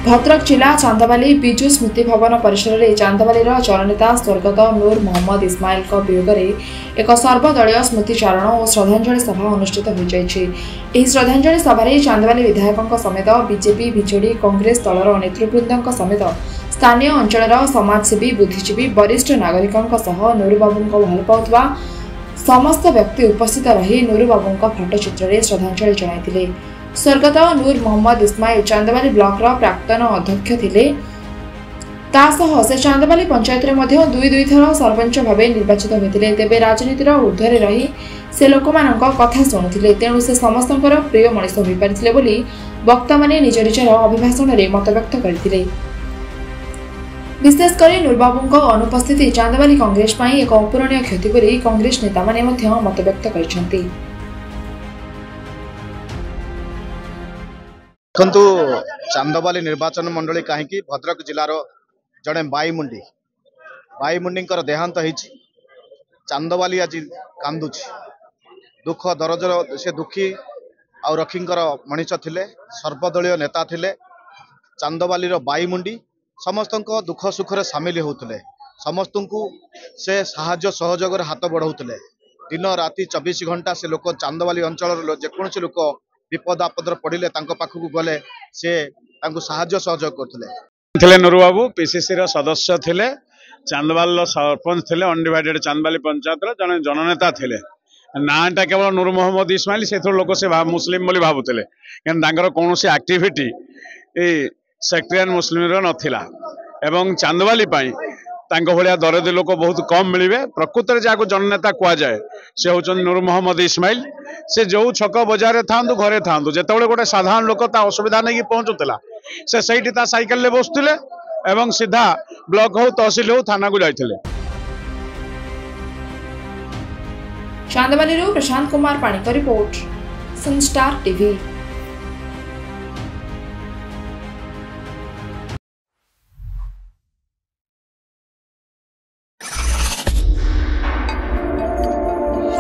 भद्रक जिला चांदवाली विजु स्मृति भवन परिसर में चांदवाली जननेता स्वर्गत नूर मोहम्मद इस्माइल वियोग में एक सर्वदलीय स्मृतिचारण और श्रद्धांजलि सभा अनुष्ठित हो जाएगी। श्रद्धांजलि सभा चांदवाली विधायकों समेत बीजेपी बीजेडी कांग्रेस दलर नेतृवृंद समेत स्थानीय अंचल समाजसेवी बुद्धिजीवी वरिष्ठ नागरिकों नूर बाबू भल पाउथबा समस्त व्यक्ति उपस्थित रही नूर बाबू फोटोचित्र में श्रद्धांजलि जणाइथिले। स्वर्गत नूर मोहम्मद इस्माइल चांदवाली ब्लॉक प्राक्तन अध्यक्ष थिले। से चांदवाली पंचायत में दुई थर सरपंच भाव निर्वाचित होते। तेबे राजनीतिर ऊर्ध्वे रही से लोक कथा शुणुले, तेणु से समस्त प्रिय मनीष हो पारिथिले बोली वक्ता माने निज निजर अभिभाषण में मत व्यक्त करथिले। विशेषकर नूरबाबू अनुपस्थिति चांदवाली कांग्रेस एक अपूरणीय क्षति बोली कांग्रेस नेता माने मत व्यक्त करछन्ति। देखु चांदवाली निर्वाचन मंडली कहीं भद्रक जिलार जड़े बाईमुंडी देहांत होइछि। चांदवाली आज कांदुछि, दुख दरजर से दुखी आउ रखींकर मनीष थिले, सर्वदलीय नेता थिले। चांदवाली बाईमुंडी समस्त दुख सुखरे सामिल होते, समस्त को से साहाय्य सहयोग हाथ बढ़ाऊले। दिन राति 24 घंटा से लोक चांदवाली अंचल जेकोसी लोक विपद आपद पड़े पाखक गले से साहाय्य सहयोग करते। नूर बाबू पीसीसी सदस्य थिले, चांदवाल सरपंच थिले, अनडिवाइडेड चांदवाली पंचायत जड़े जननेता थिले। नाटा केवल नूर मोहम्मद इस्माइल से लोक से मुस्लिम बोली भावुले, कि कौन एक्टिविटी सेक्टेरियन मुस्लिम नथिला। एवं चांदवाली भाया दरदी लोक बहुत कम मिले। प्रकृत में जहाँ जननेता कह जाए से हूँ नूर मोहम्मद इस्माइल। से जो छक बजार था घरे था जो गोटे साधारण लोक असुविधा नहीं पहुंचुला से सही साइकेल बसुले एवं सीधा ब्लॉक हो तहसिल हो थाना को जाइए। Chandwali Prashant Kumar पाणिक report, Sunstar TV.